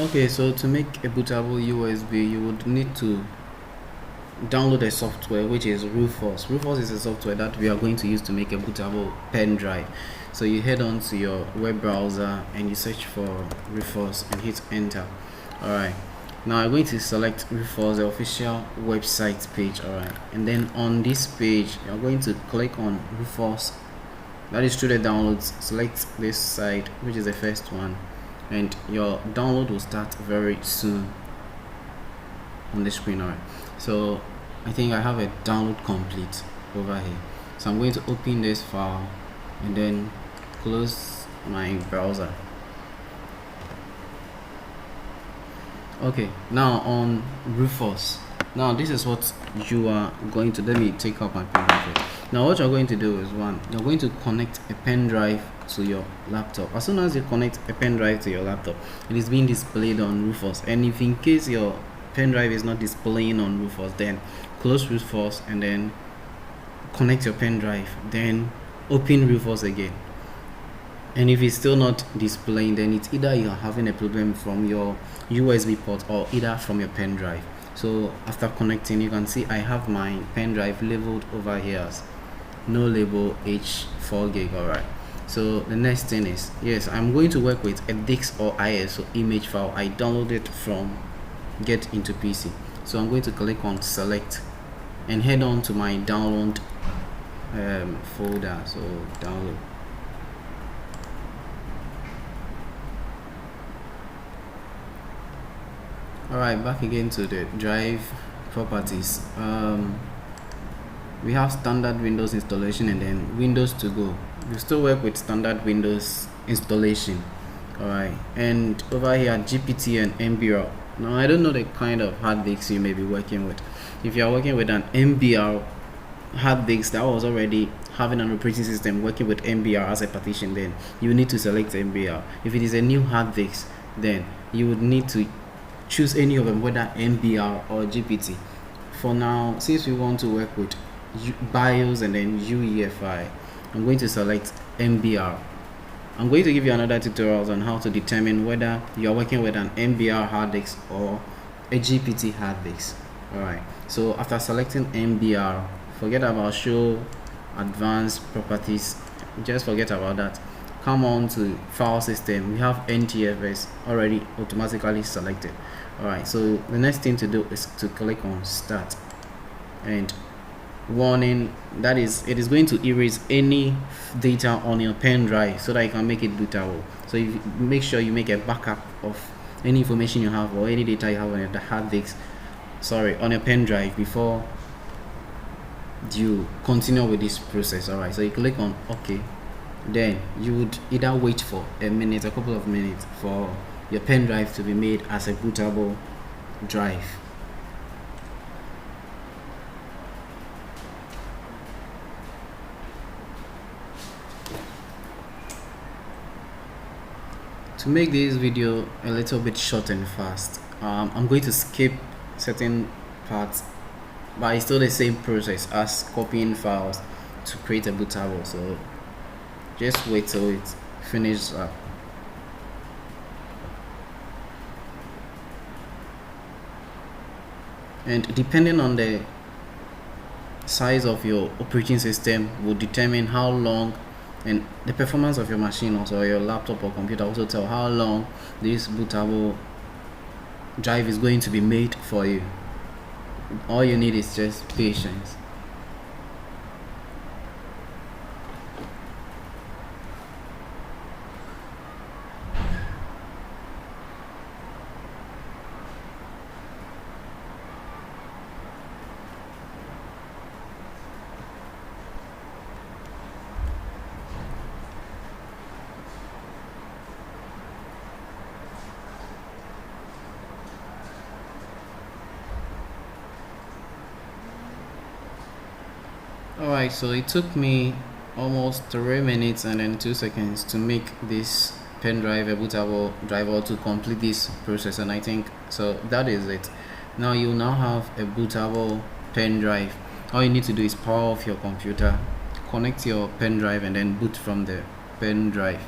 Okay, so to make a bootable USB, you would need to download a software which is Rufus. Rufus is a software that we are going to use to make a bootable pen drive. So you head on to your web browser and you search for Rufus and hit enter. Alright, now I'm going to select Rufus, the official website page. Alright, and then on this page you're going to click on Rufus. That is through the downloads. Select this site, which is the first one, and your download will start very soon on the screen. Alright, so I think I have a download complete over here, so I'm going to open this file and then close my browser. Okay, now on Rufus, now this is what you are going to, let me take out my pen drive. Now what you're going to do is, one, you're going to connect a pen drive to your laptop. As soon as you connect a pen drive to your laptop, it is being displayed on Rufus, and if in case your pen drive is not displaying on Rufus, then close Rufus and then connect your pen drive, then open Rufus again. And if it's still not displaying, then it's either you're having a problem from your USB port or either from your pen drive. So after connecting, you can see I have my pen drive labeled over here as no label H4 gig. Alright, so the next thing is, yes, I'm going to work with a DIX or ISO image file I downloaded from Get Into PC. So I'm going to click on select and head on to my download folder. So download. Alright, back again to the drive properties. We have standard Windows installation and then Windows to go. We still work with standard Windows installation. Alright, and over here GPT and MBR. Now I don't know the kind of hard disks you may be working with. If you are working with an MBR hard disk that was already having an operating system working with MBR as a partition, then you need to select MBR. If it is a new hard disk, then you would need to choose any of them, whether MBR or GPT. For now, since we want to work with BIOS and then UEFI, I'm going to select MBR. I'm going to give you another tutorial on how to determine whether you are working with an MBR hard disk or a GPT hard disk. Alright, so after selecting MBR, forget about show advanced properties, just forget about that. Come on to file system. We have NTFS already automatically selected. Alright, so the next thing to do is to click on start, and warning, that is, it is going to erase any data on your pen drive so that you can make it bootable. So if you make sure you make a backup of any information you have or any data you have on the hard disk, on your pen drive, before you continue with this process. Alright, so you click on OK. Then you would either wait for a minute, a couple of minutes, for your pen drive to be made as a bootable drive. To make this video a little bit short and fast, I'm going to skip certain parts, but it's still the same process as copying files to create a bootable. So just wait till it finishes up. And depending on the size of your operating system will determine how long, and the performance of your machine also, or your laptop or computer also tell how long this bootable drive is going to be made for you. All you need is just patience. Alright, so it took me almost 3 minutes and then 2 seconds to make this pen drive a bootable driver to complete this process, and I think so that is it. Now you now have a bootable pen drive. All you need to do is power off your computer, connect your pen drive, and then boot from the pen drive.